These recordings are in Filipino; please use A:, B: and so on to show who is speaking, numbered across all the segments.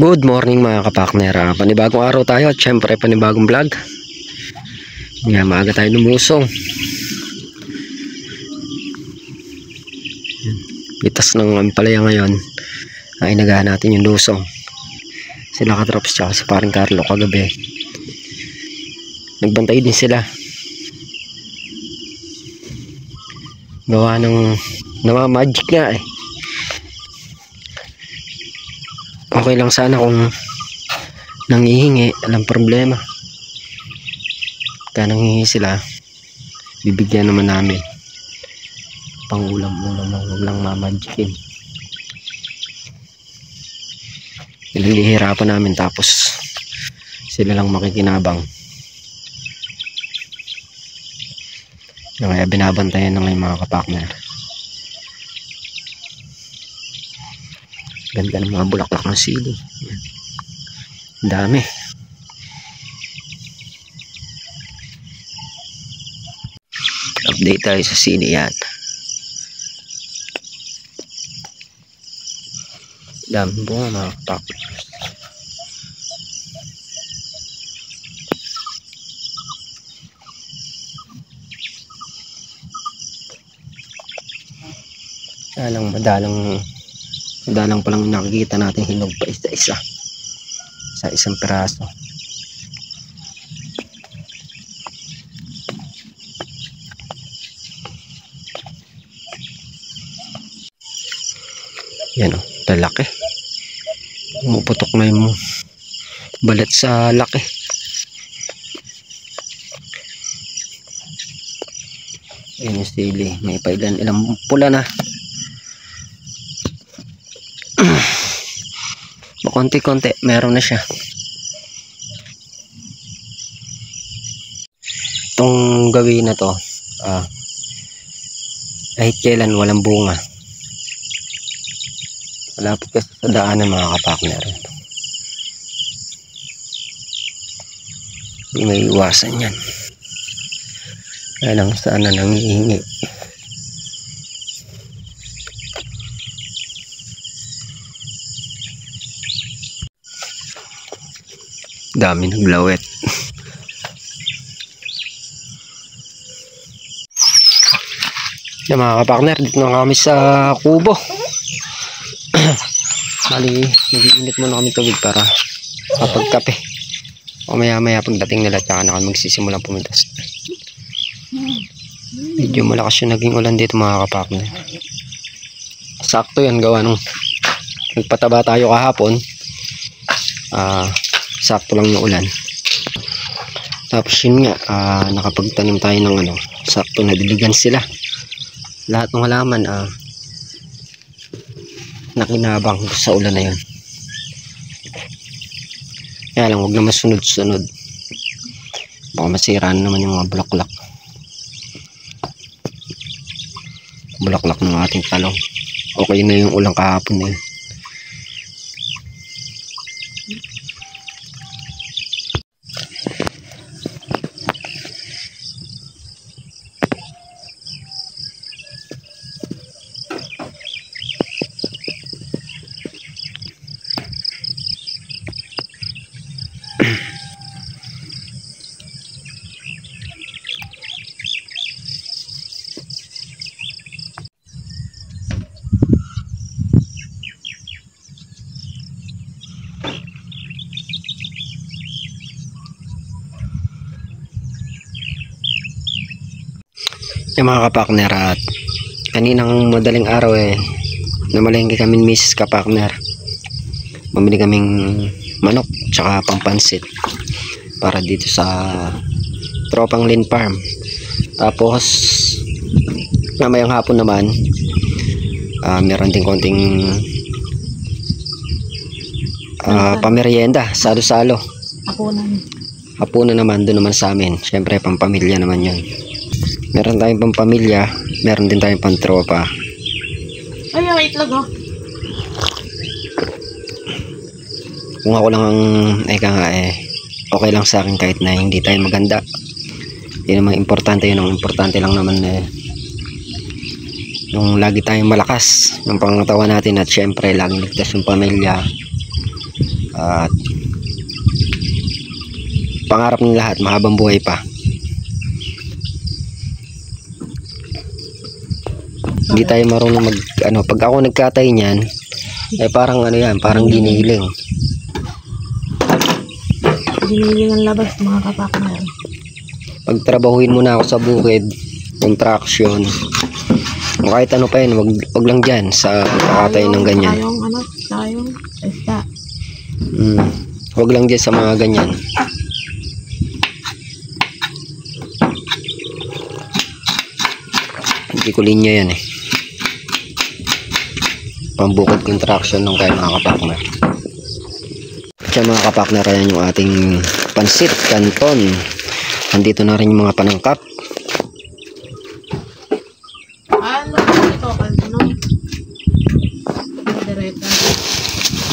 A: Good morning mga kapakner. Panibagong araw tayo at syempre panibagong vlog. Nga, maaga tayo lumusong. Bitas ng ampalaya ngayon ay nagahan natin yung lusong. Sila katrops tsaka si paring Carlo kagabi. Nagbantay din sila. Gawa ng namamagic nga eh. Okay lang sana kung nanghihingi, walang problema. Kaya nanghihingi sila, bibigyan naman namin. Pang ulam-ulam lang, huwag lang mamagicin. Nilihirapan namin tapos sila lang makikinabang. Kaya binabantayan na ngayon mga kapakner. Ganda ng mga bulaklak ng sili. Ang dami. Update tayo sa sili yan. Dami bunga mga kapakner. Madalang pa lang nakikita natin hinog pa isa-isa sa isang piraso. Yan o, lalaki. Umuputok na yung balat sa laki. Yan yung sili, may ilang pula na. Konti-konti meron na siya. Itong gawin na to kahit kailan walang bunga. Malapit kasi sa daanan mga kapakner. Hindi may iwasan yan. Kaya lang sana nanghihingi. Dami naglawet. Yan mga kapakner, dito na kami sa kubo. Bali, nag-iinit muna kami tubig para kapagkape. O maya pagdating nila tsaka na kami magsisimulang pumitas. Medyo malakas yung naging ulan dito mga kapakner. Sakto yan gawa nung nagpataba tayo kahapon. Sakto lang yung ulan. Tapos yun nga, nakapagtanim tayo ng sakto na diligan sila. Lahat ng halaman nakinabang sa ulan na yun. Kaya lang, huwag naman sunod-sunod. Baka masira naman yung mga bulaklak. Bulaklak ng ating talong. Okay na yung ulang kahapon na yun. Yung mga kapakner, at kaninang madaling araw namalengke kami Miss kapakner. Mamili kaming manok tsaka pampansit para dito sa tropang Lin Farm. Tapos mamayang hapon naman meron din konting pamerienda, salo-salo. Hapunan naman doon naman sa amin. Syempre pampamilya naman yun. Meron tayong pampamilya, meron din tayong pantropa.
B: Ay, ang itlog oh.
A: Kung ako lang ang okay lang sa akin kahit na hindi tayo maganda. Hindi naman importante yun. Ang importante lang naman yung lagi tayong malakas yung pangatawan natin at syempre laging ligtas yung pamilya. At pangarap ng lahat, mahabang buhay pa. Hindi tayo marunong pag ako nagkatay niyan, parang yan, parang giniling.
B: Giniling ang labas, mga kapakner.
A: Pagtrabahuin mo na ako sa bukid, contraction, o kahit ano pa yun, wag lang dyan sa kakatay ng ganyan.
B: Sayong, basta.
A: Wag lang dyan sa mga ganyan. Hindi ko linya yan eh. Pambukod contraction ng kaya mga kapakner. Kaya mga kapakner, yan yung ating pansit canton. Nandito na rin yung mga panangkap.
B: Ano ito? Ano? Kaldereta.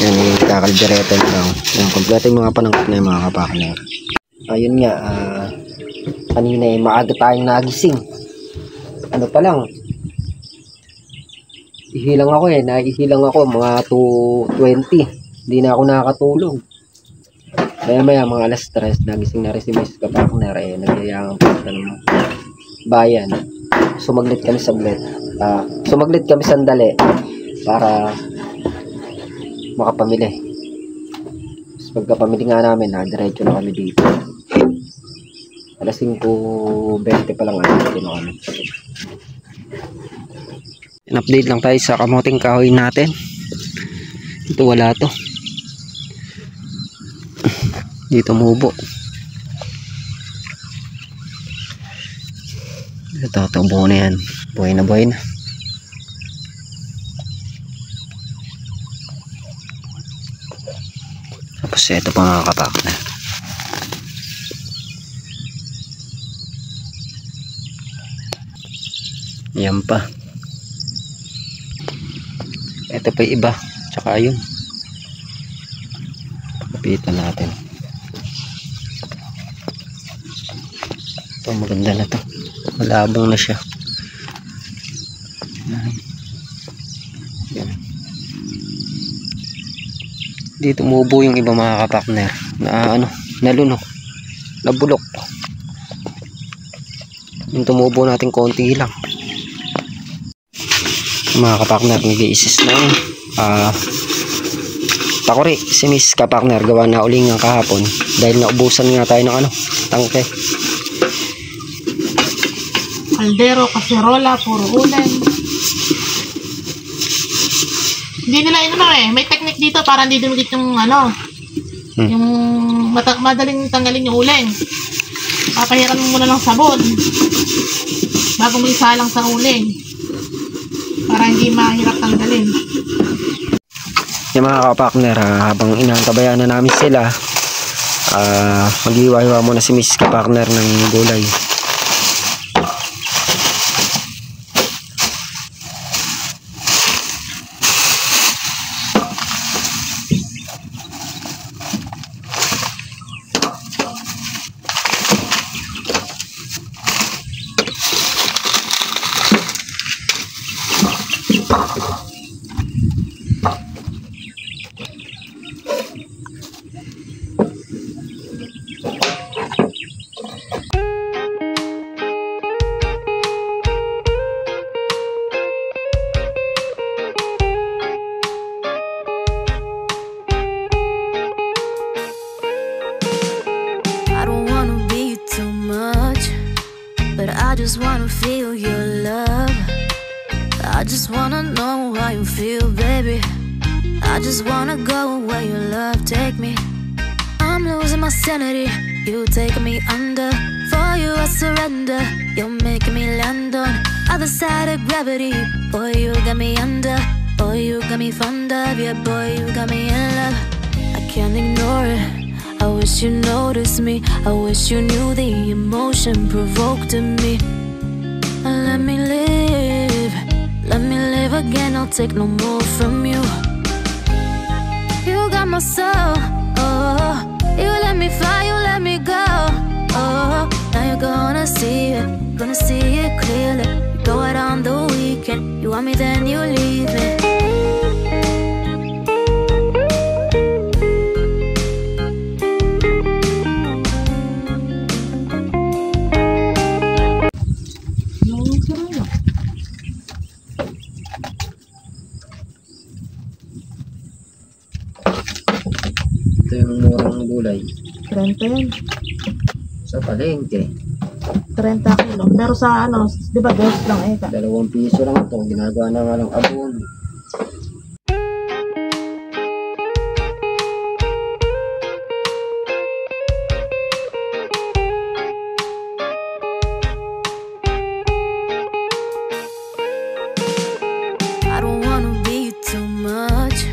A: Yan yung kakaldereta na. Yan, kompleto yung mga panangkap na yung mga kapakner. Ayun nga, kanina maaga tayong nagising. Ano pa lang, ihilang ako mga 2:20. Hindi na ako nakakatulog. Maya mga alas 3 nagising na rin si Miss Kapakner, nagyayakang punta ng bayan. Sumaglit kami sandali para makapamili. Tapos pagkapamili nga namin, diretso na kami dito. Alas 5:20 pa lang dito na kami. In-update lang tayo sa kamuting kahoy natin. Ito wala to. Dito mubo. Ito buo na yan. Buhay na. Tapos ito pa mga kapak na. Yan pa. Ito pa yung iba. Tsaka yun. Kapitan natin. Ito maganda na to. Malabong na siya. Yan. Dito umubo yung iba mga kapakner. Nalunok. Nabulok. Yung tumubo natin konti lang. Mga kapakner, nag-iisis na takori si Miss Kapakner, gawa na uling ng kahapon dahil naubusan nga tayo ng tangke.
B: Kaldero, kaserola, puro ulan. Hindi nila may technique dito para hindi dumikit yung yung madaling tanggalin yung uling. Papahiran mo muna ng sabon bago mo isalang sa uling para hindi mahirap tanggalin.
A: Yung mga kapakner, habang inaantabayan na namin sila, maghiwa-hiwa muna si Miss Kapakner ng gulay.
C: I just wanna feel your love. I just wanna know how you feel, baby. I just wanna go where your love take me. I'm losing my sanity, you taking me under. For you I surrender, you're making me land on other side of gravity. Boy, you got me under. Boy, you got me fond of. Yeah, boy, you got me in love. I can't ignore it. I wish you noticed me. I wish you knew the emotion provoked in me. Let me live again. I'll take no more from you. You got my soul. Oh, you let me fly, you let me go. Oh, now you're gonna see it clearly. You go out on the weekend. You want me, then you leave me.
A: Ito yung murang gulay.
B: 30 yan.
A: Sa palengke.
B: 30 kilo. Pero sa ano, di ba 2 lang eh.
A: 2 piso lang ito. Ginagawa na nga ng abon.
C: I don't wanna be too much,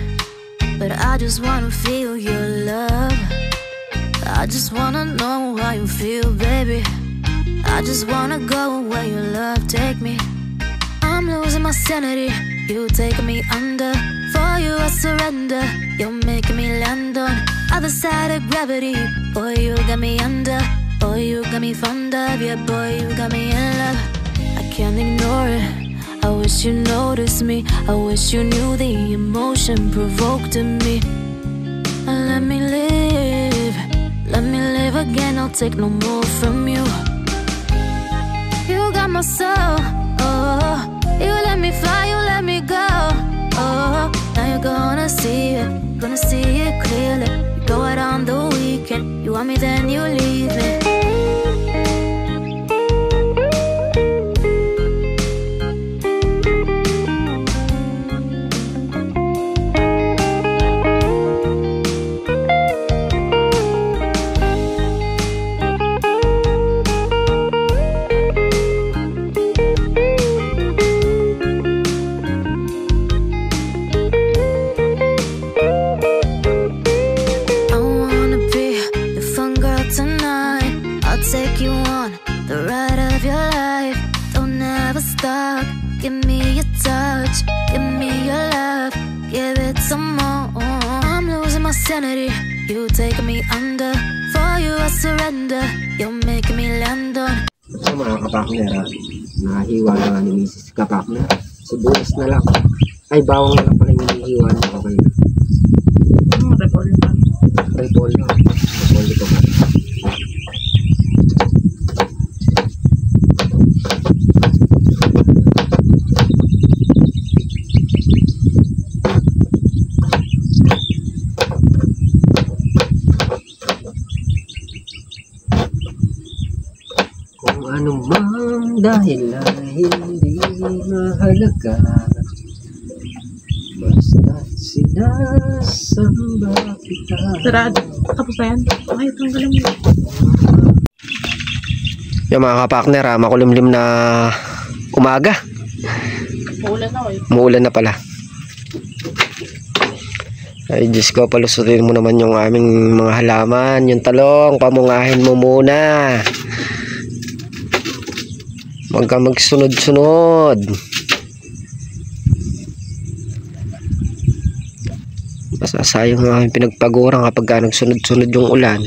C: but I just wanna feel your love. I just wanna know how you feel, baby. I just wanna go where your love take me. I'm losing my sanity, you taking me under. For you I surrender, you're making me land on other side of gravity. Boy, you got me under. Boy, you got me fond of. Yeah, boy, you got me in love. I can't ignore it. I wish you noticed me. I wish you knew the emotion provoked in me. Let me live again. I'll take no more from you. You got my soul. Oh, you let me fly, you let me go. Oh, now you're gonna see it clearly. You go out on the weekend. You want me, then you leave me. Take you on the ride of your life. Don't ever stop. Give me your touch, give me your love, give it some more. I'm losing my sanity, you taking me under. For you I surrender, you're making me land on.
A: So mga kapakner, nahiwa na nga ni Mrs. Kapakner. Sibuyas na lang. Ay, bawang na lang pala yung nahiwa na. Okay na.
B: Repol pa.
A: Repol na. Repol dito pa. Kung ano mang dahilan hindi mahalaga, basta sinasamba kita.
B: Sarado. Tapos na yan. Ay, tanggalin mo.
A: Yung mga kapakner, makulimlim na umaga.
B: Uulan na eh.
A: Muulan na pala. Ay, Diyos ko, palusutin mo naman yung aming mga halaman. Yung talong, pamungahin mo muna. Huwag ka magsunod-sunod. Masasayang ang aming pinagpagurang kapag ka nagsunod-sunod yung ulan.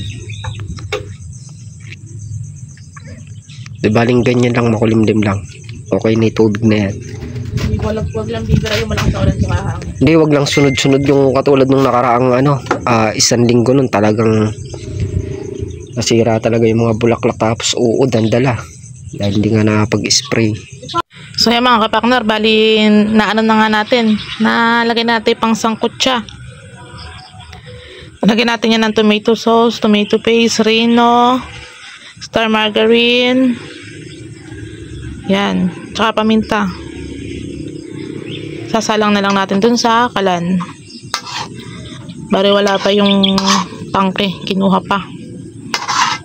A: Di baling ganyan lang, makulimlim lang. Okay na, tubig na yan.
B: Wag lang bibira yung malaking kaulan sa kahangin.
A: Hindi, wag lang sunod-sunod yung katulad nung nakaraang isang linggo nun, talagang nasira talaga yung mga bulaklak tapos uod ang dala dahil hindi nga nakapag-spray.
B: So yan mga kapakner, bali naano na nga natin, nalagay natin pang sangkot siya. Lagyan natin yan ng tomato sauce, tomato paste, Reno, star margarine, yan, tsaka paminta. Sasalang na lang natin dun sa kalan. Bari wala pa yung tangke, kinuha pa,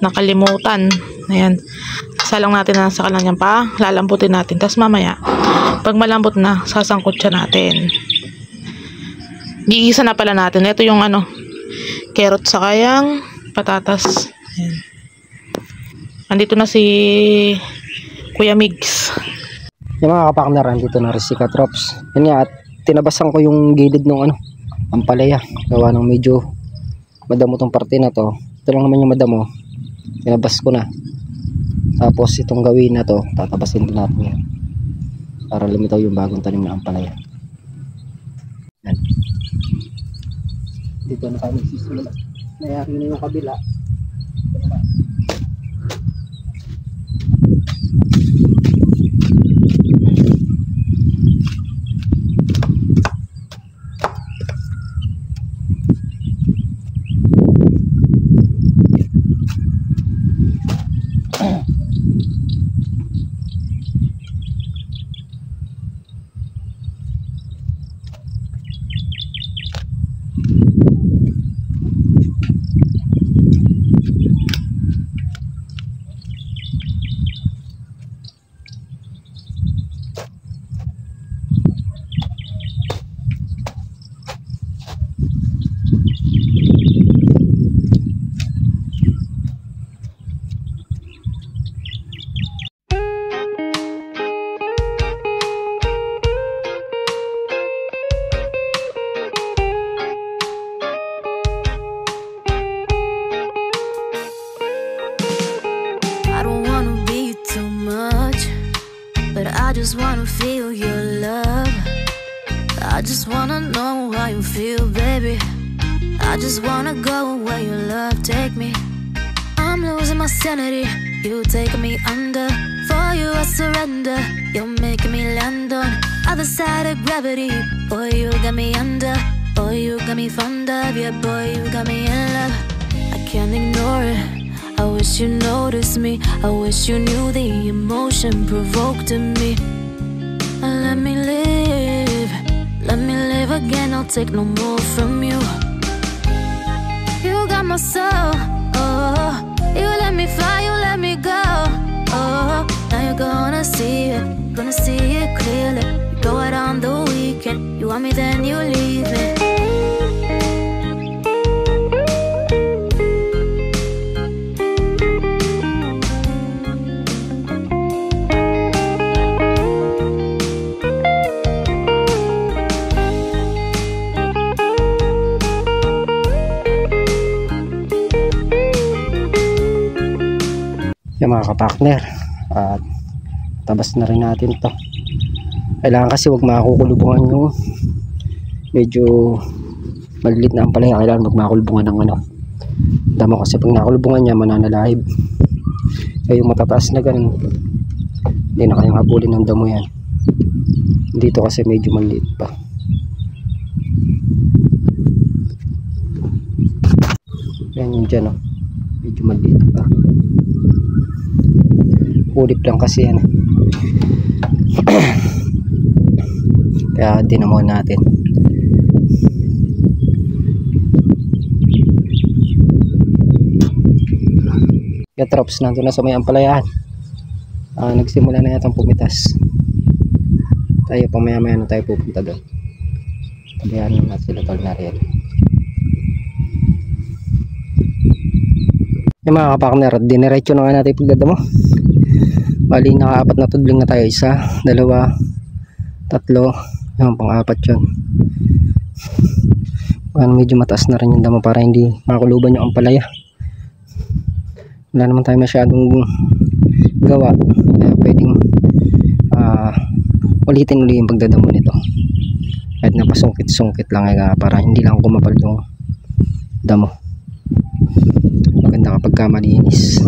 B: nakalimutan. Ayan, sasalang natin na sa kalan yan pa, lalambutin natin. Tapos mamaya pag malambot na, sasangkot siya natin. Gigisa na pala natin. Ito yung carrot sa kayang patatas. Ayan. Andito na si Kuya Migs.
A: Yung mga kapakner, dito na rin si Katrops. Yan nga, at tinabasan ko yung gilid ng ampalaya. Gawa ng medyo madamo tong parte na to. Ito lang naman yung madamo. Tinabas ko na. Tapos itong gawin na to, tatabasin din natin yan. Para lumitaw yung bagong tanim ng ampalaya. Yan. Dito na tayo nagsisimula. Nayari na yung kabila.
C: just wanna feel your love. I just wanna know how you feel, baby. I just wanna go where your love take me. I'm losing my sanity, you taking me under. For you I surrender, you're making me land on other side of gravity. Boy, you got me under. Boy, you got me fond of. Yeah, boy, you got me in love. I can't ignore it. I wish you noticed me. I wish you knew the emotion provoked in me. Let me live. Let me live again. I'll take no more from you. You got my soul. Oh, you let me fly. You let me go. Oh, now you're gonna see it. Gonna see it clearly. You go out on the weekend. You want me, then you leave me.
A: Yung mga kapartner, at tabas na rin natin to. Kailangan kasi wag makakulubungan yung medyo malilit na ampalaya. Kailangan wag makakulubungan ng damo, kasi pag nakulubungan niya mananalahib. Kaya yung matataas na ganun, hindi na kayang habulin ng damo yan. Dito kasi medyo maliit pa. Yan yung dyan, medyo maliit pa. Ulip lang kasi yan. Kaya dinamon natin. Kaya trops, nandun na sa may ampalayahan. Nagsimula na yatang pumitas. Tayo pamaya-maya na tayo pupunta doon. Tabihan natin sila tol na rin. Yung mga kapartner, diniretso na nga natin pagdadamo. Bali, naka-apat na tudling na tayo. 1, 2, 3. Yung pang-apat yun. Medyo mataas na rin yung damo para hindi makakuluban yung ampalaya. Wala naman tayo masyadong gawa. Kaya pwedeng ulitin uli yung pagdadamo nito. Kahit napasungkit-sungkit lang para hindi lang kumapal yung damo. Maganda kapag malinis.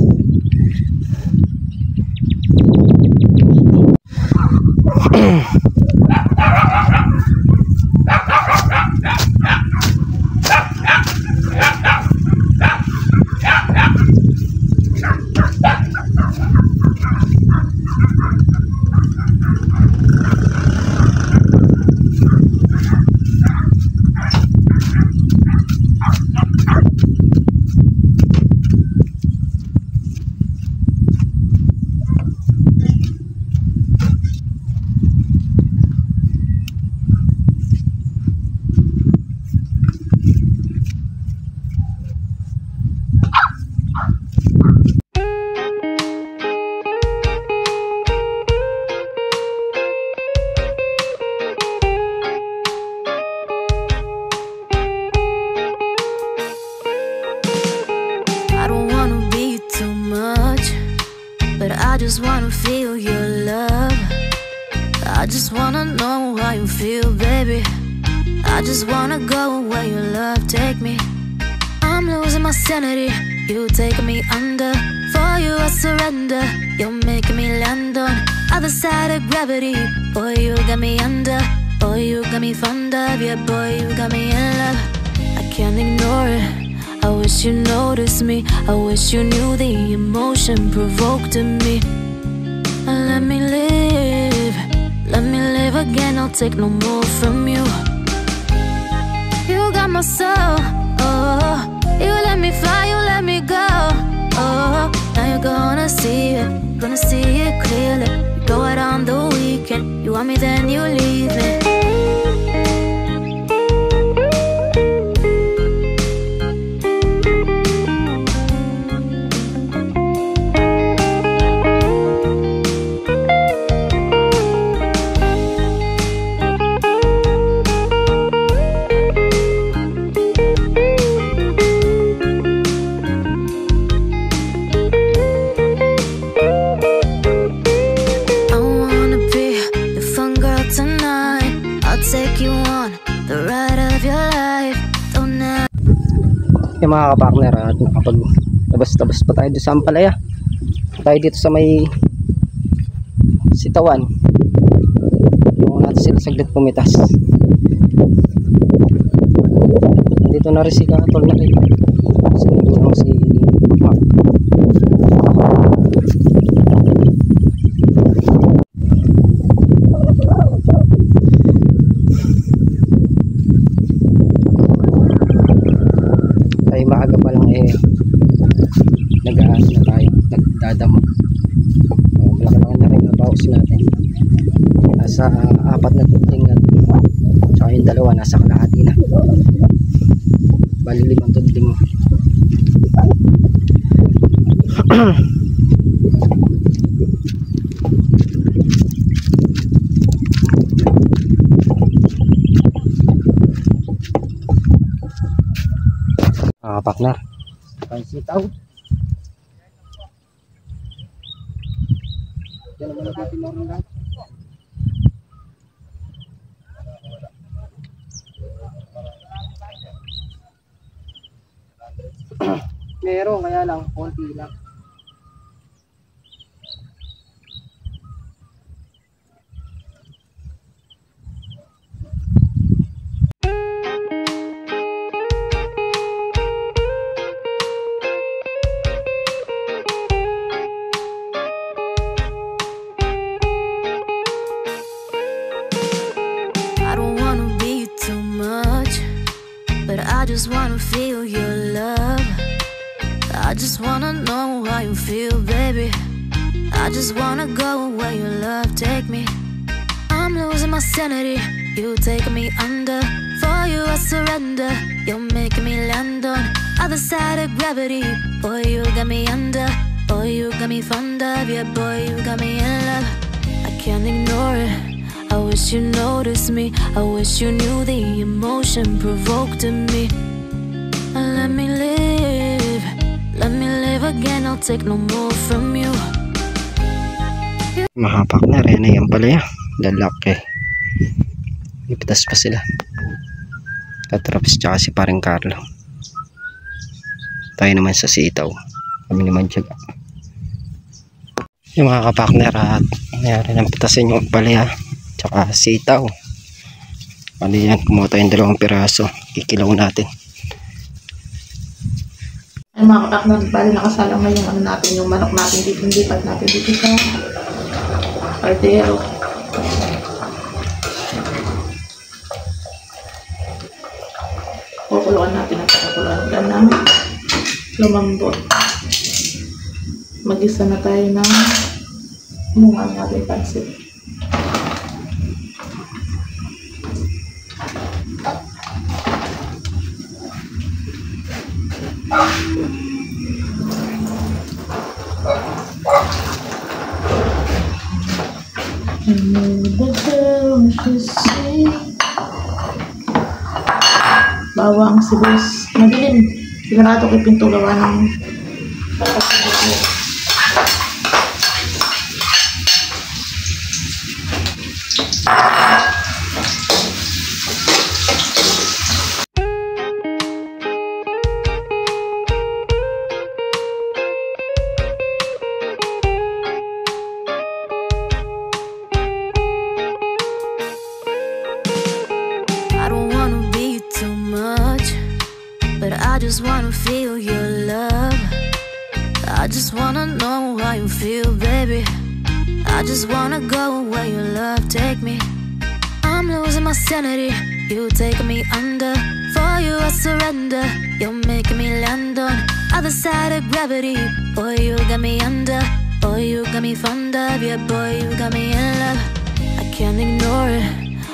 C: I just wanna feel your love. I just wanna know how you feel, baby. I just wanna go where your love take me. I'm losing my sanity, you taking me under. For you I surrender, you're making me land on other side of gravity. Boy, you got me under. Boy, you got me fond of. Yeah, boy, you got me in love. I can't ignore it. I wish you noticed me. I wish you knew the emotion provoked in me. Let me live. Let me live again. I'll take no more from you. You got my soul. Oh, you let me fly. You let me go. Oh, now you're gonna see it. Gonna see it clearly. You go out on the weekend. You want me, then you leave me.
A: Yung mga kapartner, at nakapag labas-labas pa tayo doon sa Ampalaya. Tayo dito sa may Sitawan. Yung natin sila saglit pumitas. Dito na rin si Katol na rin. Sinundo lang si Mark. Ay maaga pa lang nag-aas na tayo, nagdadamo. Malaki-laki na rin ang paus natin. Nasa 4 na tudling at saka yung 2 nasa kalahati na. Bali 5 tudling. Partner, kain sitaw. Diyan naman natin lang. Meron, kaya lang konti lang.
C: I just wanna feel your love. I just wanna know how you feel, baby. I just wanna go where your love take me. I'm losing my sanity, you taking me under. For you I surrender, you're making me land on other side of gravity. Boy, you got me under. Boy, you got me fond of. Yeah, boy, you got me in love. I can't ignore it. I wish you noticed me. I wish you knew the emotion provoked in me. Let me live again. I'll take no more from you.
A: Mga partner, yan yan pala yan. Lalaki. Ipitas pa sila. Katrapis tsaka si paring Carlo. Tayo naman sa sitaw. Kami naman dyan. Yung mga kapartner, at nangyari ng pitasin yung palaya tsaka sitaw. Ano yan, kumuha tayong 2 piraso. Kikilaw natin.
B: Ay mga kapartner, bali nakasalang na yung ano natin, yung manok natin dito, lipat natin dito sa kaldero. Kukuluan natin at kakuluan hanggang na lumambot. Mag-isa na tayo ng mungan natin pansit. Bawang sibuyas madilim. Sigurado ko pinto gawa ng pagkakasibuyas.
C: I just wanna feel your love. I just wanna know how you feel, baby. I just wanna go where your love take me. I'm losing my sanity, you taking me under. For you I surrender, you're making me land on other side of gravity. Boy, you got me under. Boy, you got me fond of. Yeah, boy, you got me in love. I can't ignore it.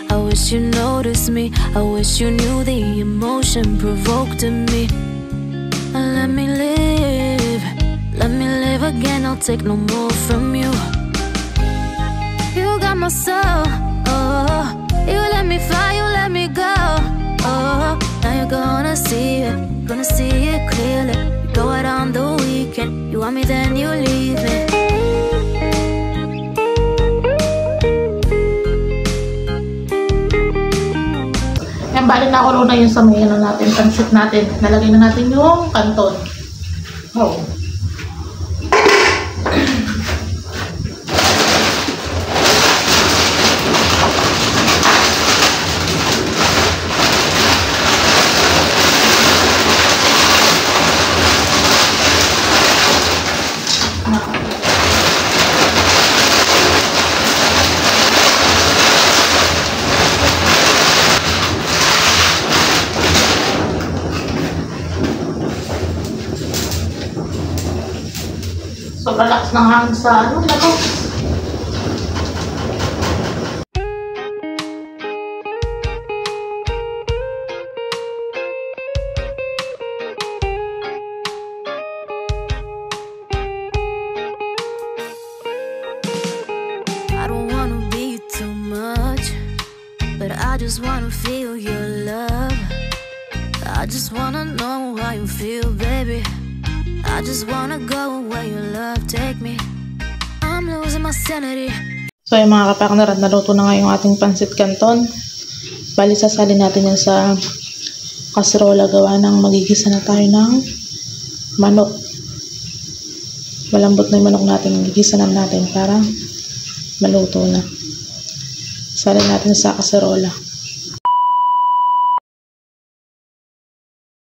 C: I wish you noticed me. I wish you knew the emotion provoked in me. Let me live again. I'll take no more from you. You got my soul. Oh, you let me fly, you let me go. Oh, now you're gonna see it clearly. You go out on the weekend. You want me, then you leave me.
B: bali na ako na yung sa may ano natin, pansit natin. Nalagay na natin yung kanton. Oh. Sobrang lakas ng hangin sa ano na to.
C: I don't wanna be too much, but I just wanna feel your love. I just wanna know how you feel, baby. I just wanna go where your love take me. I'm losing my sanity.
B: So yung mga kapartner, naluto na nga yung ating pansit canton. Bali sasalin natin yan sa kaserola, gawa ng magigisa na tayo ng manok. Malambot na yung manok natin, gigisa na natin para maluto na. Salin natin sa kaserola.